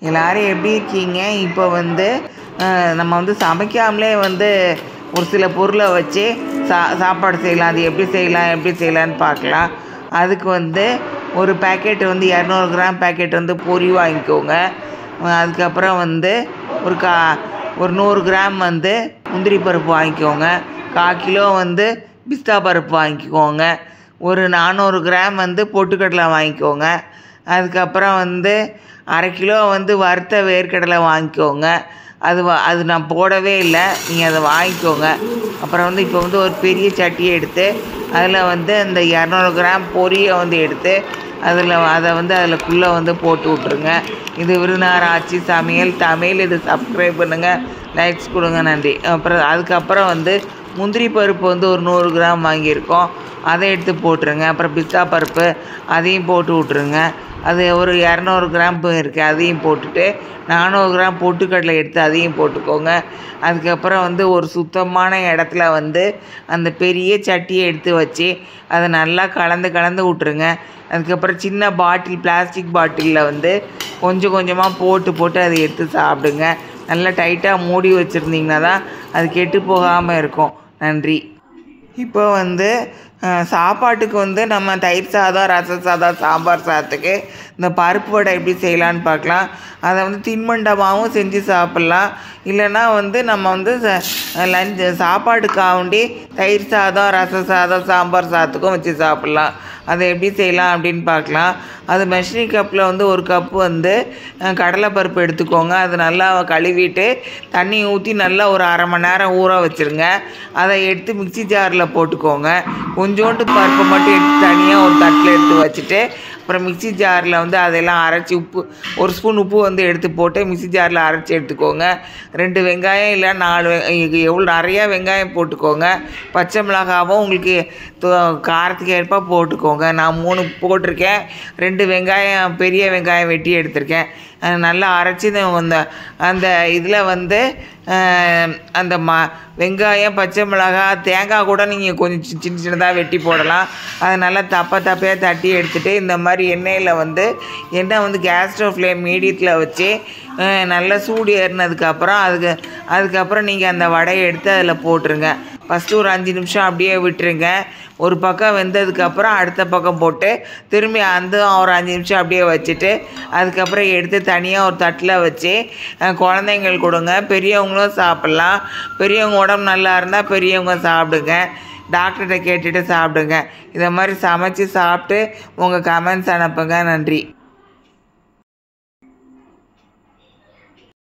எல்லாரும் எப்படி இருக்கீங்க? இப்போ வந்து நம்ம வந்து சமைக்காமலே வந்து ஒரு சில பொருளை வச்சு சாப்பாடு செய்யலாம். அது எப்படி செய்யலான்னு பார்க்கலாம். அதுக்கு வந்து ஒரு பேக்கெட் வந்து 200 கிராம் பேக்கெட் வந்து பொரி வாங்கிக்கோங்க. அதுக்கப்புறம் வந்து ஒரு 100 கிராம் வந்து முந்திரி பருப்பு வாங்கிக்கோங்க. 1/4 கிலோ வந்து பிஸ்தா பருப்பு வாங்கிக்கோங்க. ஒரு 400 கிராம் வந்து பொட்டுக்கடலை வாங்கிக்கோங்க. அதுக்கப்புறம் வந்து 1/2 கிலோ வந்து வறுத்த வேர்க்கடலை வாங்கிக்கோங்க. அது நான் போடவே இல்லை, நீங்கள் அதை வாங்கிக்கோங்க. அப்புறம் வந்து இப்போ வந்து ஒரு பெரிய சட்டியை எடுத்து அதில் வந்து அந்த 200 கிராம் பொரியை வந்து எடுத்து அதுக்குள்ளே வந்து போட்டு விட்ருங்க. இது விருதுநகர் ஆச்சி சமையல் தமிழ். இது சப்ஸ்கிரைப் பண்ணுங்கள், லைக்ஸ் கொடுங்க, நன்றி. அதுக்கப்புறம் வந்து முந்திரி பருப்பு வந்து ஒரு 100 கிராம் வாங்கியிருக்கோம், அதை எடுத்து போட்டுருங்க. அப்புறம் பிஸ்தா பருப்பு அதையும் போட்டு விட்ருங்க. அது ஒரு 200 கிராம் இருக்குது, அதையும் போட்டுட்டு 400 கிராம் பொட்டுக்கடலை எடுத்து அதையும் போட்டுக்கோங்க. அதுக்கப்புறம் வந்து ஒரு சுத்தமான இடத்துல வந்து அந்த பெரிய சட்டியை எடுத்து வச்சு அதை நல்லா கலந்து விட்ருங்க. அதுக்கப்புறம் சின்ன பாட்டில், பிளாஸ்டிக் பாட்டிலில் வந்து கொஞ்சம் கொஞ்சமாக போட்டு அதை எடுத்து சாப்பிடுங்க. நல்லா டைட்டாக மூடி வச்சுருந்தீங்கன்னா தான் அது கெட்டு போகாமல் இருக்கும். நன்றி. இப்போ வந்து சாப்பாட்டுக்கு வந்து நம்ம தயிர் சாதம், ரசம் சாதம், சாம்பார் சாதத்துக்கு இந்த பருப்பு வடை எப்படி செய்யலான்னு பார்க்கலாம். அதை வந்து தின்பண்டமாகவும் செஞ்சு சாப்பிட்லாம். இல்லைன்னா வந்து நம்ம வந்து சாப்பாட்டுக்காண்டி தயிர் சாதம், ரசம் சாதம், சாம்பார் சாதத்துக்கும் வச்சு சாப்பிட்லாம். அதை எப்படி செய்யலாம் அப்படின்னு பார்க்கலாம். அது மெஷரிங் கப்பில் வந்து 1 கப்பு வந்து கடலைப்பருப்பு எடுத்துக்கோங்க. அது நல்லா கழுவிட்டு தண்ணி ஊற்றி நல்லா ஒரு 1/2 மணி நேரம் ஊற வச்சுருங்க. அதை எடுத்து மிக்சி ஜாரில் போட்டுக்கோங்க. கொஞ்சோண்டு பருப்பை மட்டும் எடுத்து தனியாக ஒரு தட்டில் எடுத்து வச்சுட்டு அப்புறம் மிக்சி ஜாரில் வந்து அதெல்லாம் அரைச்சி ஒரு ஸ்பூன் உப்பு வந்து எடுத்து போட்டு மிக்சி ஜாரில் அரைச்சி எடுத்துக்கோங்க. 2 வெங்காயம் இல்லை 4 நிறையா வெங்காயம் போட்டுக்கோங்க. பச்சை மிளகாவும் உங்களுக்கு காரத்துக்கு ஏற்ப போட்டுக்கோங்க. நான் 3 போட்டிருக்கேன். 2 வெங்காயம், பெரிய வெங்காயம் வெட்டி எடுத்திருக்கேன். நல்லா அரைச்சி அந்த இதில் வந்து அந்த வெங்காயம், பச்சை மிளகாய், தேங்காய் கூட நீங்கள் கொஞ்சம் சின்னதாக வெட்டி போடலாம். அதை நல்லா தப்பையாக தட்டி எடுத்துகிட்டு இந்த மாதிரி எண்ணெய் வந்து கேஸ் ஸ்டவ் ஃப்ளேம் மீடியத்தில் வச்சு நல்லா சூடு ஏறினதுக்கப்புறம் அதுக்கப்புறம் நீங்கள் அந்த வடையை எடுத்து அதில் போட்டுருங்க. ஃபஸ்ட்டு ஒரு 5 நிமிஷம் அப்படியே விட்டுருங்க. ஒரு பக்கம் வெந்ததுக்கப்புறம் அடுத்த பக்கம் போட்டு திரும்பி ஒரு 5 நிமிஷம் அப்படியே வச்சுட்டு அதுக்கப்புறம் எடுத்து தனியாக ஒரு தட்டில் வச்சு குழந்தைங்களுக்கு கொடுங்க. பெரியவங்களும் சாப்பிட்லாம். பெரியவங்க உடம்பு நல்லா இருந்தால் பெரியவங்க சாப்பிடுங்க. டாக்டர்கிட்ட கேட்டுட்டு சாப்பிடுங்க. இதை மாதிரி சமைச்சு சாப்பிட்டு உங்கள் கமெண்ட்ஸ் அனுப்புங்க. நன்றி.